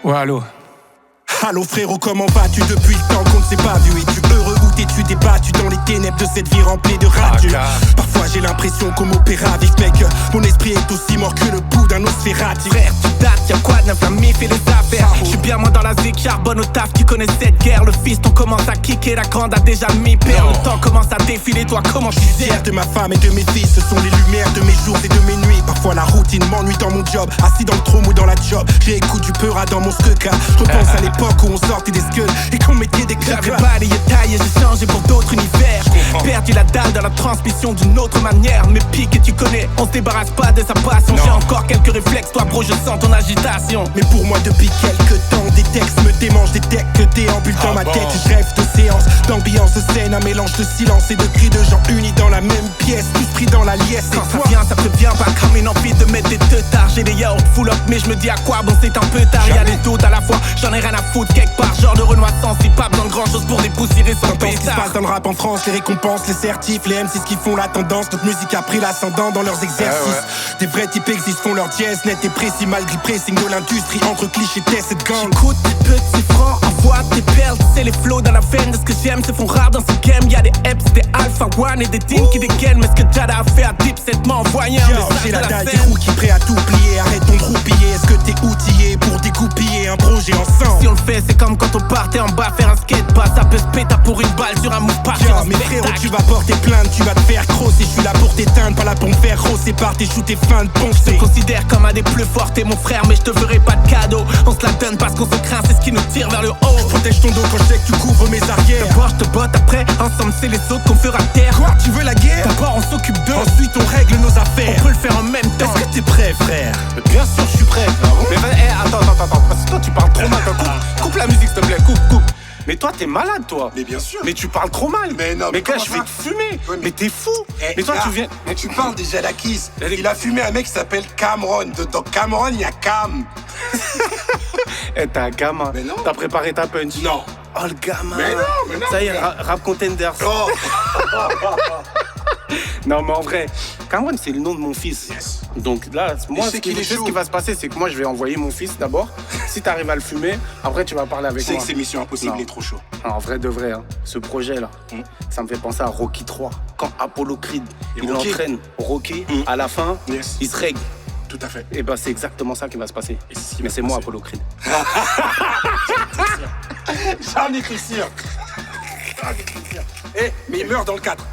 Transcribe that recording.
Ouais, allô. Allô frérot, comment vas-tu depuis le temps qu'on ne s'est pas vu? Es-tu heureux ou t'es-tu débattu dans les ténèbres de cette vie remplie de ratures? Parfois j'ai l'impression qu'au opéra vif mec, mon esprit est aussi mort que le bout d'un Nosferatu. Frère, tu dates, y'a quoi de neuf, la mif et les affaires. J'suis bien moi dans la zik, charbonne au taf, tu connais cette guerre. Le fils, on commence à kicker, la grande a déjà mis père. Le temps commence à défiler, toi comment tu sais? Fier de ma femme et de mes fils, ce sont les lumières de mes jours et de mes nuits. Parfois la routine m'ennuie dans mon job, assis dans le trône ou dans la job. J'écoute du peura dans mon skeka. Je repense à l'époque où on sortait des skulls et qu'on mettait des claques. J'avais balayé taille et j'ai changé pour d'autres univers. Perdu la dalle dans la transmission d'une autre manière. Mes pics et tu connais, on se débarrasse pas de sa passion. J'ai encore quelques réflexes, toi bro je sens ton agitation. Mais pour moi depuis quelques temps, des textes me démangent, des decks que déambulent dans ma tête. Je rêve de séances, d'ambiance de scène, un mélange de silence et de cris de gens unis dans la même pièce, tous pris dans la liesse. Quand ça vient, ça prévient pas comme une envie de mettre des teutards. J'ai des yaourts full up, mais je me dis à quoi bon c'est un peu tard. Y'a des doutes à la fois, j'en ai rien à foutre quelque part. Genre de Renoir si pas besoin de grand chose pour dépoussiérer son pétard. Ce qui se passe dans le rap en France, les récompenses, les certifs, les M6 qui font la tendance. Notre musique a pris l'ascendant dans leurs exercices. Des vrais types existent, font leur dièse net et précis malgré le pressing de l'industrie. Entre clichés, tests et de gang. J'écoute des petits francs, envoie des perles. C'est les flows dans la veine de ce que j'aime, se font rares dans ce game. Y'a des Eps, des Alpha One et des teams qui dégainent. Mais ce que Jada a fait à Deep Set m'a envoyé un message j'ai de la la dalle, des scène. roues qui prêt à tout plier. Arrête ton roupiller, est-ce que t'es outillé pour découpiller un projet ensemble? Si on le fait, c'est comme quand on partait en bas faire un skate pas. Ça peut se péter pour une balle sur un move pas sur un mais frérot, spectacle. tu vas porter plainte, tu vas te faire crosser. Je suis là pour t'éteindre, pas là pour me faire rosser par tes shoots et fins de Je poncer. te considère comme un des plus forts, t'es mon frère, mais je te ferai pas de cadeau. On se la donne parce qu'on se craint, c'est ce qui nous tire vers le haut. Protège ton dos quand je sais que tu couvres mes arrières. D'abord je te botte, après, ensemble c'est les autres qu'on fera taire. Quoi, tu veux la guerre? D'abord on s'occupe d'eux, Ensuite on règle nos affaires. on peut le faire en même temps. Est-ce que t'es prêt, frère? Bien sûr, je suis prêt. Mais attends, parce que toi tu parles trop mal. Coupe la musique, s'il te plaît, coupe. Mais toi, t'es malade, toi. Mais bien sûr. Mais tu parles trop mal. Mais non, mais gars, comment je vais ça te fumer. Ouais, mais t'es fou. Mais toi, gars, tu viens. Mais tu parles déjà d'Akis. Il a fumé un mec qui s'appelle Cameron. Dans Cameron, il y a Cam. Eh, t'es un gamin. Mais non. T'as préparé ta punch. Non. Oh, le gamin. Mais non. Ça y est, rap contenders. Oh. Non, mais en vrai, Cameron, c'est le nom de mon fils. Yes. Donc là, moi, sais qu'il est ce chaud. qui va se passer, c'est que moi, je vais envoyer mon fils d'abord. Si t'arrives à le fumer, après, tu vas parler avec Tu sais moi. que c'est mission impossible, Non. il est trop chaud. En vrai de vrai, hein, ce projet-là, ça me fait penser à Rocky 3. Quand Apollo Creed, Et il Rocky. entraîne Rocky, à la fin, Yes. il se règle. Tout à fait. Et ben c'est exactement ça qui va se passer. Et c'est ce qui Mais va c'est se moi passer. Apollo Creed. J'en étais sûr. Mais il meurt dans le 4.